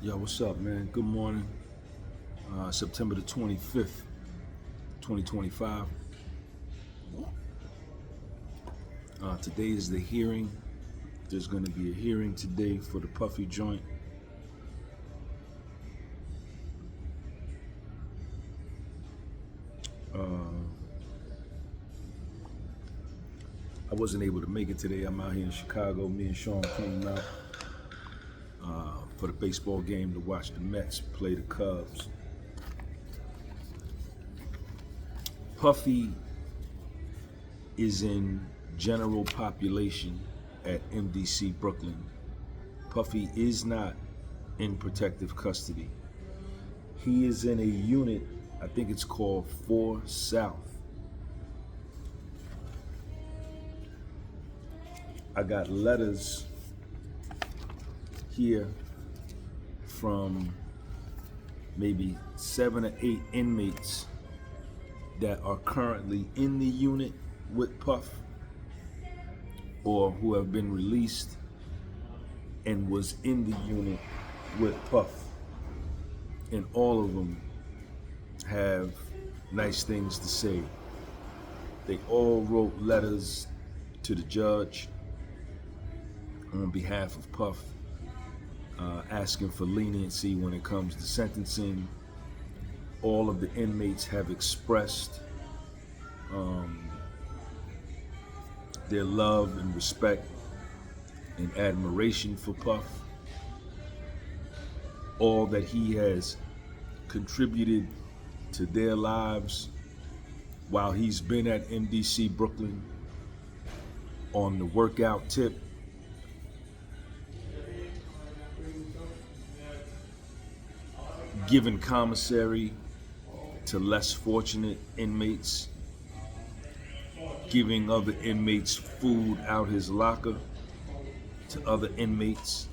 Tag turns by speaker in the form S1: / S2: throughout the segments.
S1: Yo, what's up, man? Good morning. September the 25th, 2025. Today is the hearing. There's going to be a hearing today for the Puffy joint. I wasn't able to make it today. I'm out here in Chicago. Me and Sean came out for the baseball game to watch the Mets play the Cubs. Puffy is in general population at MDC Brooklyn. Puffy is not in protective custody. He is in a unit, I think it's called 4 South. I got letters here from maybe 7 or 8 inmates that are currently in the unit with Puff or who have been released and was in the unit with Puff. And all of them have nice things to say. They all wrote letters to the judge on behalf of Puff, asking for leniency when it comes to sentencing. All of the inmates have expressed their love and respect and admiration for Puff. All that he has contributed to their lives while he's been at MDC Brooklyn on the workout tip. Giving commissary to less fortunate inmates, giving other inmates food out his locker to other inmates,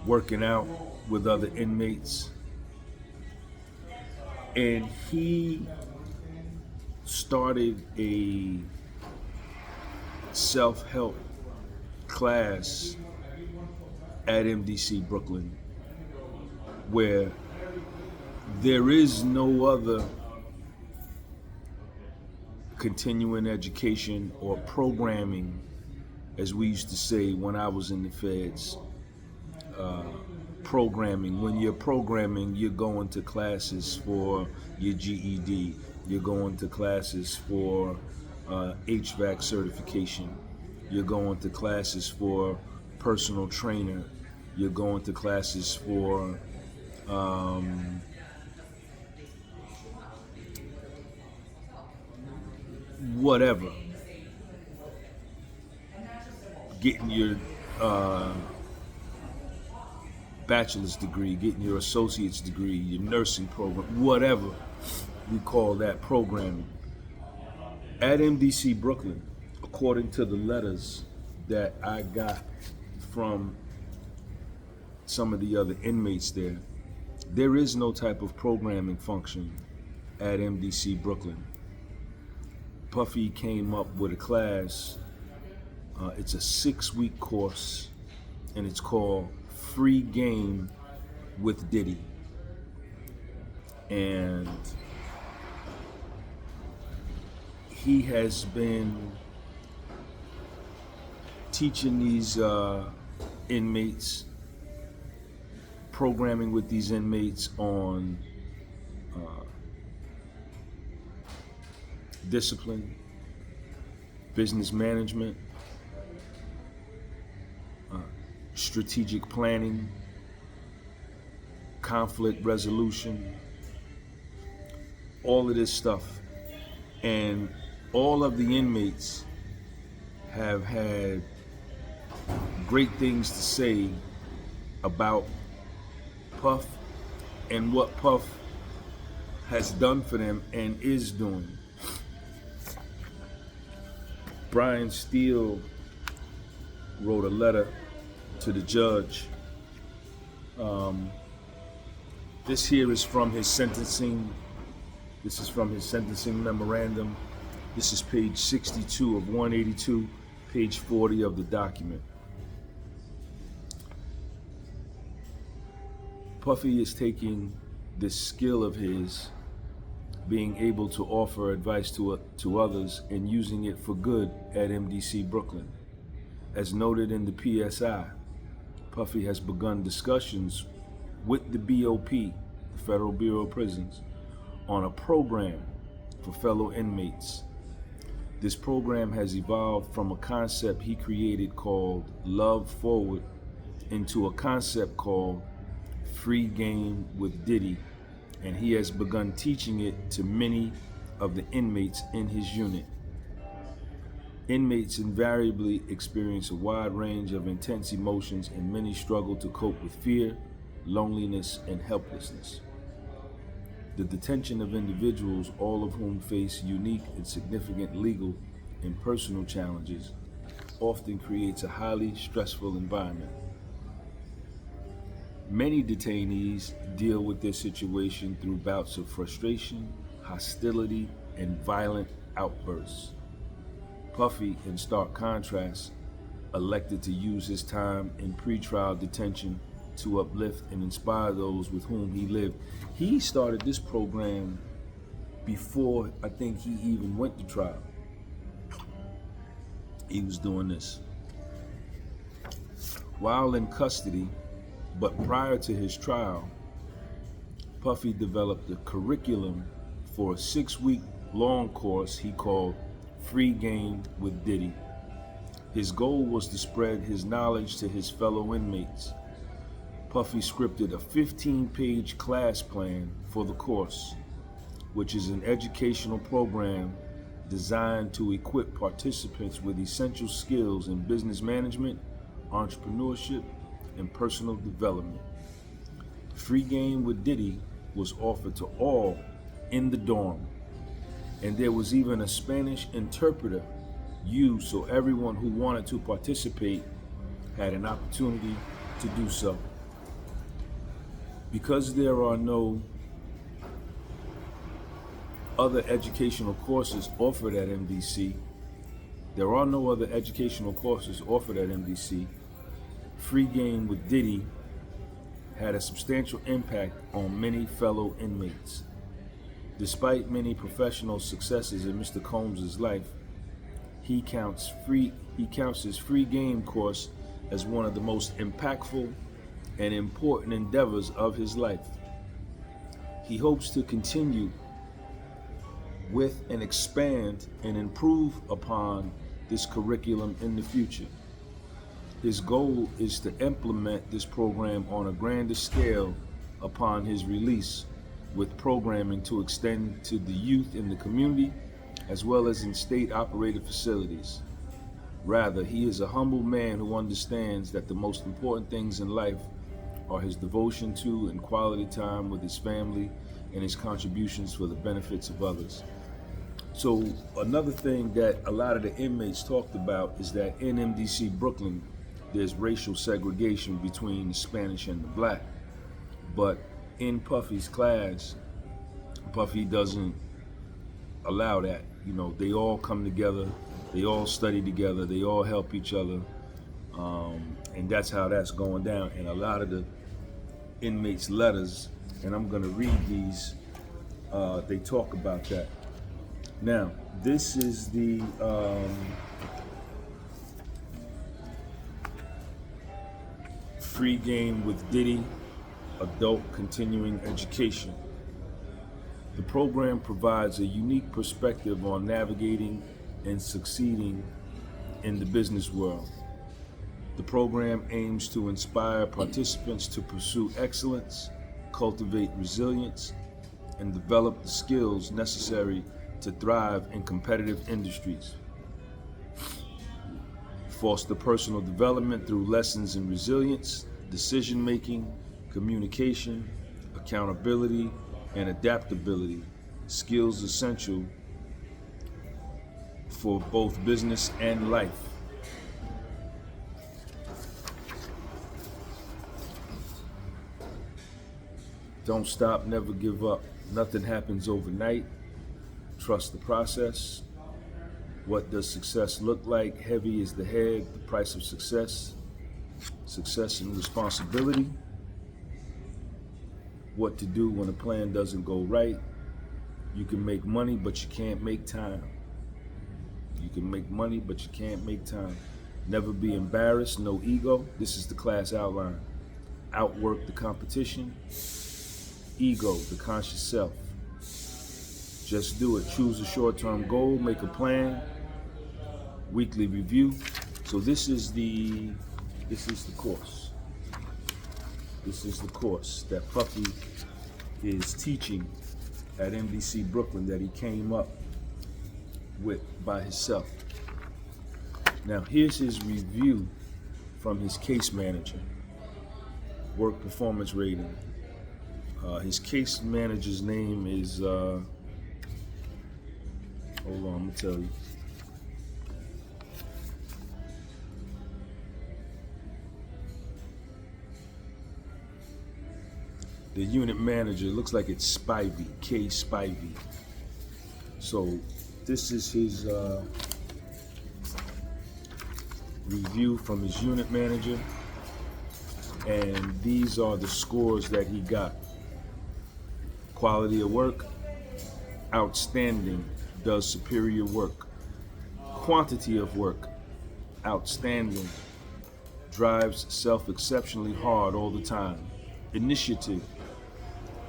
S1: working out with other inmates. And he started a self-help class at MDC Brooklyn where there is no other continuing education or programming, as we used to say when I was in the feds. Programming. When you're programming, you're going to classes for your GED. You're going to classes for HVAC certification. You're going to classes for personal trainer. You're going to classes for whatever. Getting your bachelor's degree, getting your associate's degree, your nursing program, whatever we call that programming. At MDC Brooklyn, according to the letters that I got from some of the other inmates there is no type of programming function at MDC Brooklyn. Puffy came up with a class. It's a 6-week course, and it's called Free Game with DIDDY. And he has been teaching these inmates, programming with these inmates on discipline, business management, strategic planning, conflict resolution, all of this stuff. And all of the inmates have had great things to say about Puff and what Puff has done for them and is doing. Brian Steele wrote a letter to the judge. This here is from his sentencing. This is from his sentencing memorandum. This is page 62 of 182, page 40 of the document. Puffy is taking this skill of his, being able to offer advice to others and using it for good at MDC Brooklyn. As noted in the PSI, Puffy has begun discussions with the BOP, the Federal Bureau of Prisons, on a program for fellow inmates. This program has evolved from a concept he created called Love Forward into a concept called Free Game with Diddy, and he has begun teaching it to many of the inmates in his unit. Inmates invariably experience a wide range of intense emotions, and many struggle to cope with fear, loneliness, and helplessness. The detention of individuals, all of whom face unique and significant legal and personal challenges, often creates a highly stressful environment. Many detainees deal with this situation through bouts of frustration, hostility, and violent outbursts. Puffy, in stark contrast, elected to use his time in pretrial detention to uplift and inspire those with whom he lived. He started this program before I think he even went to trial. He was doing this. While in custody, but prior to his trial, Puffy developed a curriculum for a 6-week long course he called Free Game with Diddy. His goal was to spread his knowledge to his fellow inmates. Puffy scripted a 15-page class plan for the course, which is an educational program designed to equip participants with essential skills in business management, entrepreneurship, and personal development. Free Game with Diddy was offered to all in the dorm, and there was even a Spanish interpreter used so everyone who wanted to participate had an opportunity to do so. Because there are no other educational courses offered at MDC, Free Game with Diddy had a substantial impact on many fellow inmates. Despite many professional successes in Mr. Combs' life, he counts his Free Game course as one of the most impactful and important endeavors of his life. He hopes to continue with and expand and improve upon this curriculum in the future. His goal is to implement this program on a grander scale upon his release, with programming to extend to the youth in the community as well as in state-operated facilities. Rather, he is a humble man who understands that the most important things in life are his devotion to and quality time with his family and his contributions for the benefits of others. So another thing that a lot of the inmates talked about is that in MDC Brooklyn, there's racial segregation between the Spanish and the black. But in Puffy's class, Puffy doesn't allow that. You know, they all come together, they all study together, they all help each other. And that's how that's going down. And a lot of the inmates' letters, and I'm gonna read these, they talk about that. Now, this is the Free Game with Diddy Adult Continuing Education. The program provides a unique perspective on navigating and succeeding in the business world. The program aims to inspire participants to pursue excellence, cultivate resilience, and develop the skills necessary to thrive in competitive industries. Foster personal development through lessons in resilience, decision-making, communication, accountability, and adaptability, skills essential for both business and life. Don't stop, never give up. Nothing happens overnight. Trust the process. What does success look like? Heavy is the head, the price of success. Success and responsibility. what to do when a plan doesn't go right. You can make money, but you can't make time. You can make money, but you can't make time. Never be embarrassed, no ego. This is the class outline. Outwork the competition. Ego, the conscious self. Just do it. Choose a short-term goal, make a plan. Weekly review. So this is the course. This is the course that Puffy is teaching at MDC Brooklyn that he came up with by himself. Now here's his review from his case manager. Work performance rating. His case manager's name is, hold on, I'm gonna tell you. The unit manager, looks like it's Spivey, K. Spivey. So this is his review from his unit manager, and these are the scores that he got. Quality of work, outstanding, does superior work. Quantity of work, outstanding, drives self exceptionally hard all the time. Initiative,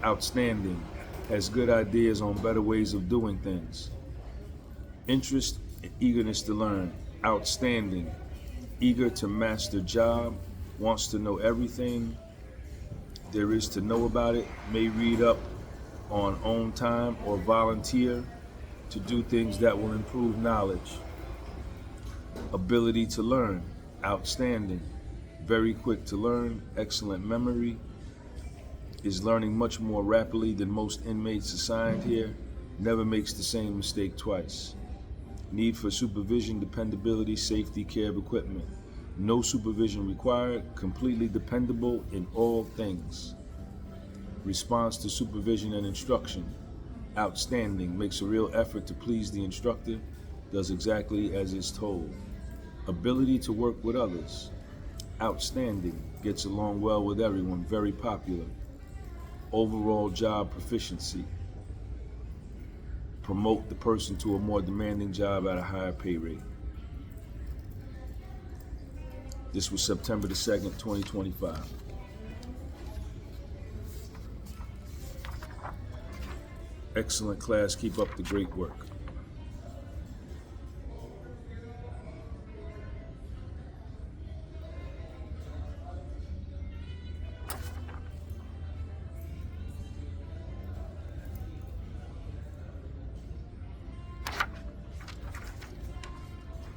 S1: outstanding, has good ideas on better ways of doing things. Interest and eagerness to learn, outstanding, eager to master job, wants to know everything there is to know about it, may read up on own time or volunteer to do things that will improve knowledge. Ability to learn, outstanding, very quick to learn, excellent memory, is learning much more rapidly than most inmates assigned here, never makes the same mistake twice. Need for supervision, dependability, safety, care of equipment. No supervision required, completely dependable in all things. Response to supervision and instruction, outstanding, makes a real effort to please the instructor, does exactly as is told. Ability to work with others, outstanding, gets along well with everyone, very popular. Overall job proficiency, promote the person to a more demanding job at a higher pay rate. This was September the 2nd, 2025. Excellent class, keep up the great work.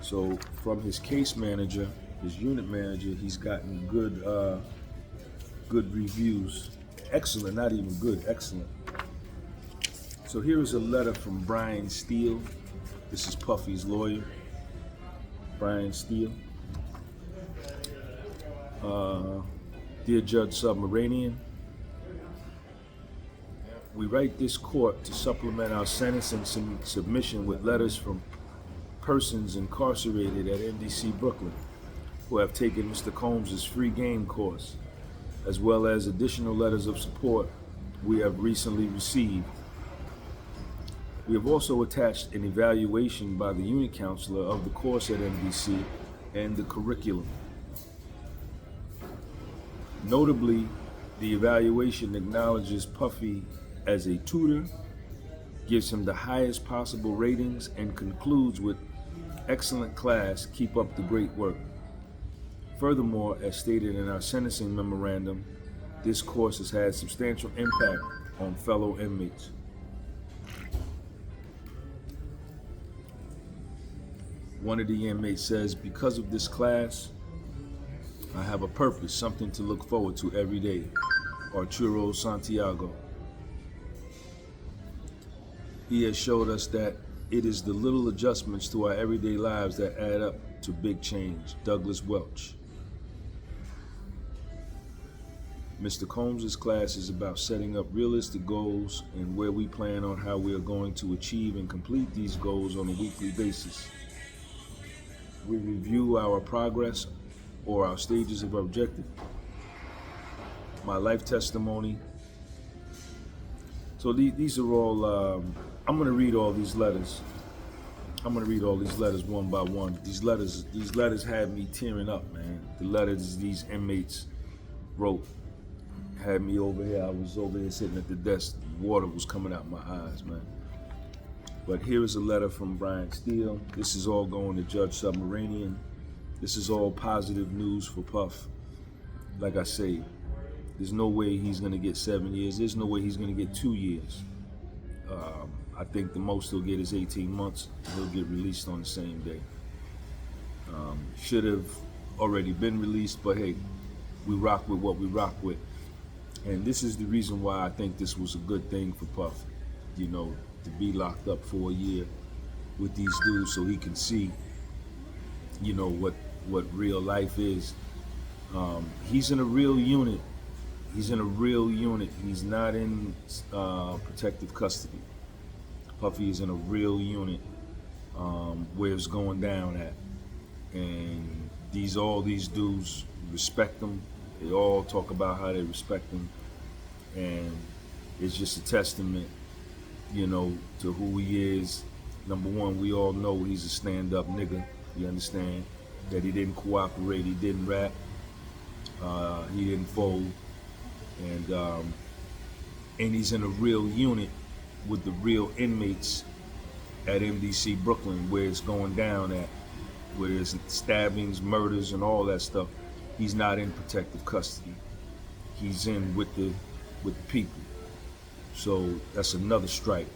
S1: So from his case manager, his unit manager, he's gotten good reviews. Excellent, not even good, excellent. So here is a letter from Brian Steele. This is Puffy's lawyer, Brian Steele. Dear Judge Submarinian, we write this court to supplement our sentencing submission with letters from persons incarcerated at MDC Brooklyn who have taken Mr. Combs' free game course, as well as additional letters of support we have recently received. We have also attached an evaluation by the unit counselor of the course at MDC and the curriculum. Notably, the evaluation acknowledges Puffy as a tutor, gives him the highest possible ratings, and concludes with excellent class, keep up the great work. Furthermore, as stated in our sentencing memorandum, this course has had substantial impact on fellow inmates. One of the inmates says, because of this class, I have a purpose, something to look forward to every day. Arturo Santiago. He has showed us that it is the little adjustments to our everyday lives that add up to big change. Douglas Welch. Mr. Combs' class is about setting up realistic goals and where we plan on how we are going to achieve and complete these goals on a weekly basis. We review our progress or our stages of objective. My life testimony So these are all. I'm gonna read all these letters. I'm gonna read all these letters one by one. These letters had me tearing up, man. The letters these inmates wrote had me over here. I was over here sitting at the desk. Water was coming out my eyes, man. But here is a letter from Brian Steele. This is all going to Judge Submarinian. This is all positive news for Puff. Like I say, there's no way he's gonna get 7 years. There's no way he's gonna get 2 years. I think the most he'll get is 18 months. He'll get released on the same day. Should have already been released, but hey, we rock with what we rock with. And this is the reason why I think this was a good thing for Puff, you know, to be locked up for a year with these dudes so he can see, you know, what real life is. He's in a real unit. He's in a real unit. He's not in protective custody. Puffy is in a real unit where it's going down at. And all these dudes respect him. They all talk about how they respect him. And it's just a testament, you know, to who he is. Number one, we all know he's a stand-up nigga. You understand? That he didn't cooperate, he didn't rap, he didn't fold. And he's in a real unit with the real inmates at MDC Brooklyn, where it's going down at, where there's stabbings, murders, and all that stuff. He's not in protective custody. He's in with the people. So that's another strike.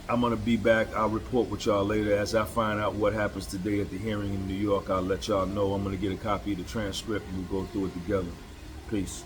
S1: I'm gonna be back. I'll report with y'all later as I find out what happens today at the hearing in New York. I'll let y'all know. I'm gonna get a copy of the transcript and we'll go through it together. Peace.